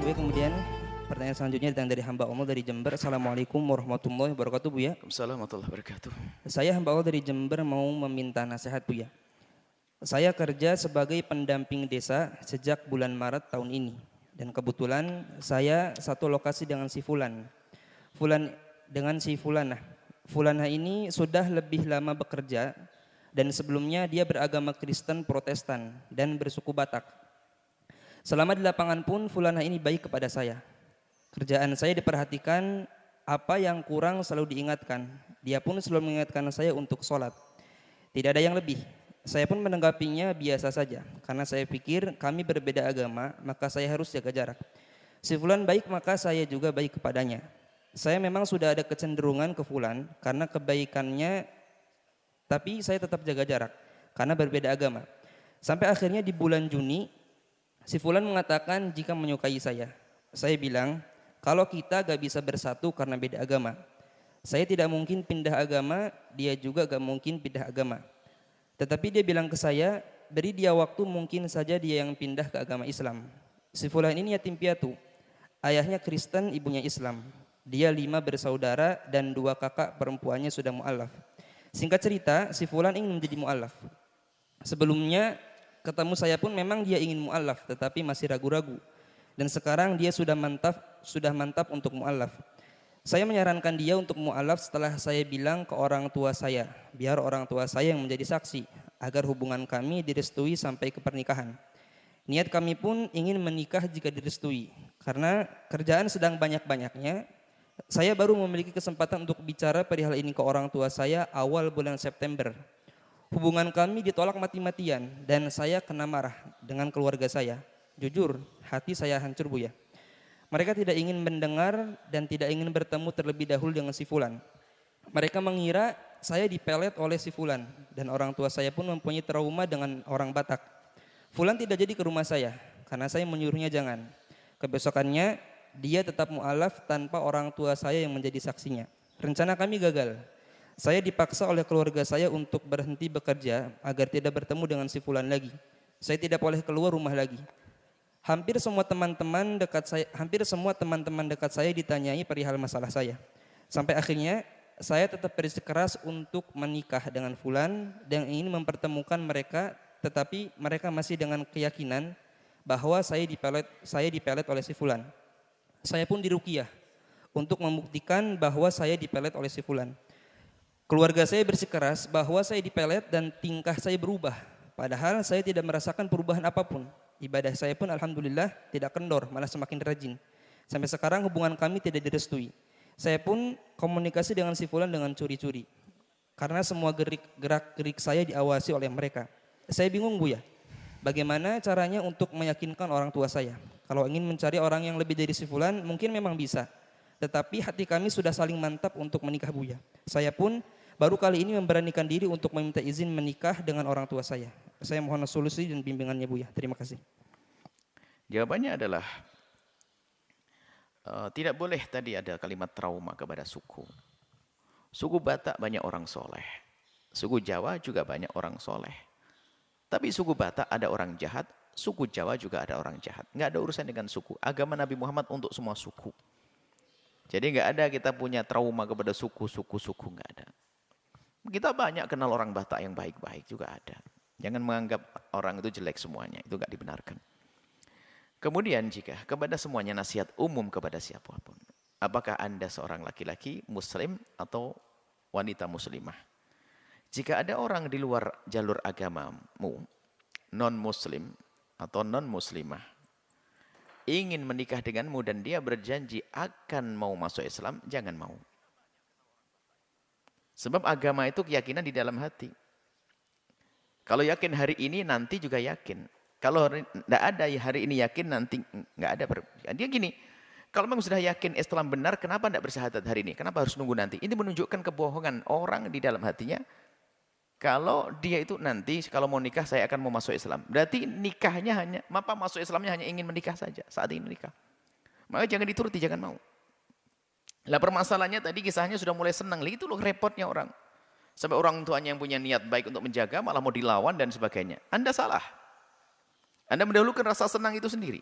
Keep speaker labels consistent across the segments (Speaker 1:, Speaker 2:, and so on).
Speaker 1: Bu ya, kemudian pertanyaan selanjutnya datang dari hamba Allah dari Jember. Assalamualaikum warahmatullahi wabarakatuh Bu ya.
Speaker 2: Waalaikumsalam warahmatullahi wabarakatuh.
Speaker 1: Saya hamba Allah dari Jember mau meminta nasihat Bu ya. Saya kerja sebagai pendamping desa sejak bulan Maret tahun ini. Dan kebetulan saya satu lokasi dengan si Fulan. Fulanah. Fulanah ini sudah lebih lama bekerja dan sebelumnya dia beragama Kristen Protestan dan bersuku Batak. Selama di lapangan pun Fulanah ini baik kepada saya. Kerjaan saya diperhatikan, apa yang kurang selalu diingatkan. Dia pun selalu mengingatkan saya untuk sholat. Tidak ada yang lebih. Saya pun menanggapinya biasa saja. Karena saya pikir kami berbeda agama, maka saya harus jaga jarak. Si Fulan baik, maka saya juga baik kepadanya. Saya memang sudah ada kecenderungan ke Fulan karena kebaikannya, tapi saya tetap jaga jarak karena berbeda agama. Sampai akhirnya di bulan Juni, si Fulan mengatakan jika menyukai saya. Saya bilang, kalau kita gak bisa bersatu karena beda agama. Saya tidak mungkin pindah agama, dia juga gak mungkin pindah agama. Tetapi dia bilang ke saya, beri dia waktu, mungkin saja dia yang pindah ke agama Islam. Si Fulan ini yatim piatu. Ayahnya Kristen, ibunya Islam. Dia 5 bersaudara dan 2 kakak perempuannya sudah mu'alaf. Singkat cerita, si Fulan ingin menjadi mu'alaf. Sebelumnya ketemu saya pun memang dia ingin mu'alaf, tetapi masih ragu-ragu. Dan sekarang dia sudah mantap untuk mu'alaf. Saya menyarankan dia untuk mu'alaf setelah saya bilang ke orang tua saya, biar orang tua saya yang menjadi saksi, agar hubungan kami direstui sampai ke pernikahan. Niat kami pun ingin menikah jika direstui, karena kerjaan sedang banyak-banyaknya. Saya baru memiliki kesempatan untuk bicara perihal ini ke orang tua saya awal bulan September. Hubungan kami ditolak mati-matian dan saya kena marah dengan keluarga saya. Jujur, hati saya hancur Bu ya. Mereka tidak ingin mendengar dan tidak ingin bertemu terlebih dahulu dengan si Fulan. Mereka mengira saya dipelet oleh si Fulan dan orang tua saya pun mempunyai trauma dengan orang Batak. Fulan tidak jadi ke rumah saya karena saya menyuruhnya jangan. Kebesokannya dia tetap mu'alaf tanpa orang tua saya yang menjadi saksinya. Rencana kami gagal. Saya dipaksa oleh keluarga saya untuk berhenti bekerja agar tidak bertemu dengan si Fulan lagi. Saya tidak boleh keluar rumah lagi. Hampir semua teman-teman dekat saya ditanyai perihal masalah saya. Sampai akhirnya saya tetap bersikeras untuk menikah dengan Fulan dan ingin mempertemukan mereka, tetapi mereka masih dengan keyakinan bahwa saya dipelet oleh si Fulan. Saya pun diruqyah untuk membuktikan bahwa saya dipelet oleh si Fulan. Keluarga saya bersikeras bahwa saya dipelet dan tingkah saya berubah. Padahal saya tidak merasakan perubahan apapun. Ibadah saya pun alhamdulillah tidak kendor, malah semakin rajin. Sampai sekarang hubungan kami tidak direstui. Saya pun komunikasi dengan si Fulan dengan curi-curi. Karena semua gerak-gerik saya diawasi oleh mereka. Saya bingung Bu ya, bagaimana caranya untuk meyakinkan orang tua saya. Kalau ingin mencari orang yang lebih dari si Fulan mungkin memang bisa. Tetapi hati kami sudah saling mantap untuk menikah Bu ya. Saya pun baru kali ini memberanikan diri untuk meminta izin menikah dengan orang tua saya. Saya mohon solusi dan bimbingannya Bu ya. Terima kasih.
Speaker 2: Jawabannya adalah tidak boleh tadi ada kalimat trauma kepada suku. Suku Batak banyak orang soleh. Suku Jawa juga banyak orang soleh. Tapi suku Batak ada orang jahat, suku Jawa juga ada orang jahat. Nggak ada urusan dengan suku. Agama Nabi Muhammad untuk semua suku. Jadi nggak ada kita punya trauma kepada suku-suku nggak ada. Kita banyak kenal orang Batak yang baik-baik juga ada. Jangan menganggap orang itu jelek semuanya, itu nggak dibenarkan. Kemudian jika kepada semuanya nasihat umum kepada siapapun. Apakah Anda seorang laki-laki muslim atau wanita muslimah? Jika ada orang di luar jalur agamamu, non-muslim atau non-muslimah, ingin menikah denganmu dan dia berjanji akan mau masuk Islam, jangan mau. Sebab agama itu keyakinan di dalam hati. Kalau yakin hari ini, nanti juga yakin. Kalau tidak ada hari ini yakin, nanti nggak ada. Dia gini, kalau memang sudah yakin Islam benar, kenapa tidak bersyahadat hari ini? Kenapa harus nunggu nanti? Ini menunjukkan kebohongan orang di dalam hatinya. Kalau dia itu nanti, kalau mau nikah, saya akan mau masuk Islam. Berarti nikahnya hanya, masuk Islamnya hanya ingin menikah saja, saat ini menikah. Maka jangan dituruti, jangan mau. Lah permasalahannya tadi kisahnya sudah mulai senang. Itu loh repotnya orang. Sampai orang tuanya yang punya niat baik untuk menjaga malah mau dilawan dan sebagainya. Anda salah. Anda mendahulukan rasa senang itu sendiri.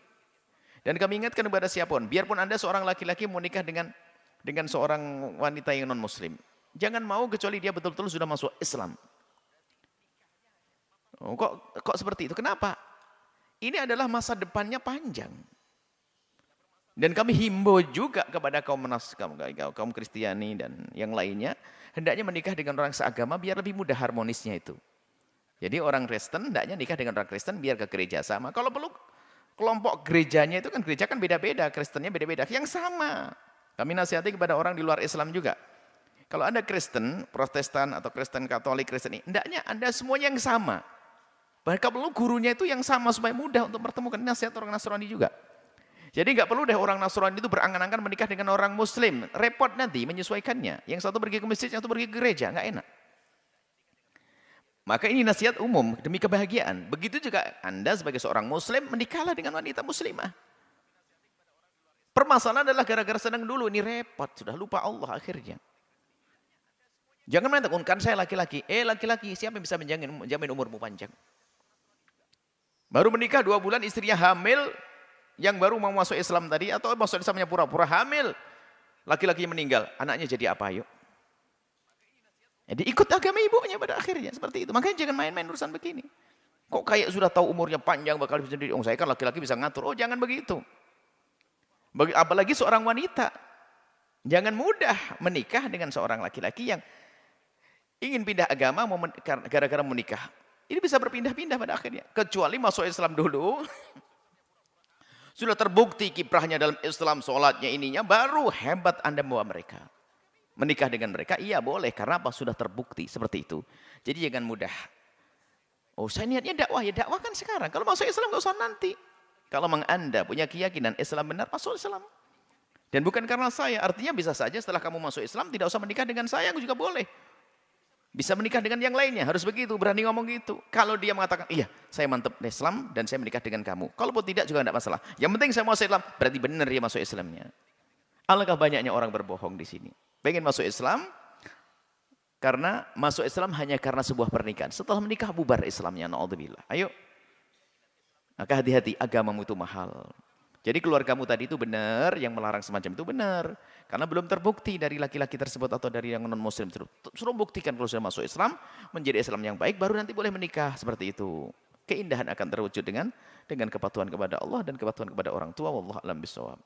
Speaker 2: Dan kami ingatkan kepada siapapun, biarpun Anda seorang laki-laki mau nikah dengan seorang wanita yang non-muslim, jangan mau kecuali dia betul-betul sudah masuk Islam. Oh, kok seperti itu? Kenapa? Ini adalah masa depannya panjang. Dan kami himbau juga kepada kaum Kristiani dan yang lainnya, hendaknya menikah dengan orang seagama biar lebih mudah harmonisnya itu. Jadi orang Kristen hendaknya nikah dengan orang Kristen biar ke gereja sama. Kalau perlu kelompok gerejanya itu kan gereja kan beda-beda, Kristennya beda-beda. Yang sama. Kami nasihati kepada orang di luar Islam juga. Kalau Anda Kristen, Protestan atau Kristen Katolik, Kristen ini, hendaknya Anda semuanya yang sama. Bahkan perlu gurunya itu yang sama supaya mudah untuk mempertemukan. Nasihat orang Nasrani juga. Jadi nggak perlu deh orang Nasrani itu berangan-angan menikah dengan orang Muslim. Repot nanti menyesuaikannya. Yang satu pergi ke masjid, yang satu pergi ke gereja. Nggak enak. Maka ini nasihat umum demi kebahagiaan. Begitu juga Anda sebagai seorang Muslim menikahlah dengan wanita Muslimah. Permasalahan adalah gara-gara senang dulu. Ini repot. Sudah lupa Allah akhirnya. Jangan main kan saya laki-laki. Laki-laki siapa yang bisa menjamin umurmu panjang? Baru menikah 2 bulan istrinya hamil. Yang baru mau masuk Islam tadi. Atau masuk Islamnya pura-pura hamil. Laki-laki meninggal. Anaknya jadi apa yuk? Jadi ikut agama ibunya pada akhirnya. Seperti itu. Makanya jangan main-main urusan begini. Kok kayak sudah tahu umurnya panjang bakal bisa sendiri. Oh saya kan laki-laki bisa ngatur. Oh jangan begitu. Apalagi seorang wanita. Jangan mudah menikah dengan seorang laki-laki yang ingin pindah agama gara-gara menikah. Ini bisa berpindah-pindah pada akhirnya. Kecuali masuk Islam dulu. Sudah terbukti kiprahnya dalam Islam, sholatnya ininya. Baru hebat Anda membawa mereka. Menikah dengan mereka, iya boleh. Karena apa? Sudah terbukti seperti itu. Jadi jangan mudah. Oh saya niatnya dakwah. Ya dakwah kan sekarang. Kalau masuk Islam gak usah nanti. Kalau memang Anda punya keyakinan Islam benar, masuk Islam. Dan bukan karena saya. Artinya bisa saja setelah kamu masuk Islam, tidak usah menikah dengan saya juga boleh. Bisa menikah dengan yang lainnya. Harus begitu. Berani ngomong gitu. Kalau dia mengatakan, iya saya mantap Islam dan saya menikah dengan kamu. Kalaupun tidak juga tidak masalah. Yang penting saya masuk Islam. Berarti benar dia masuk Islamnya. Alangkah banyaknya orang berbohong di sini. Pengen masuk Islam, karena masuk Islam hanya karena sebuah pernikahan. Setelah menikah bubar Islamnya, na'udzubillah. Ayo. Maka hati-hati, agamamu itu mahal. Jadi keluargamu tadi itu benar, yang melarang semacam itu benar. Karena belum terbukti dari laki-laki tersebut atau dari yang non-muslim. Suruh buktikan kalau sudah masuk Islam, menjadi Islam yang baik, baru nanti boleh menikah. Seperti itu. Keindahan akan terwujud dengan kepatuhan kepada Allah dan kepatuhan kepada orang tua. Wallahu a'lam bishawab.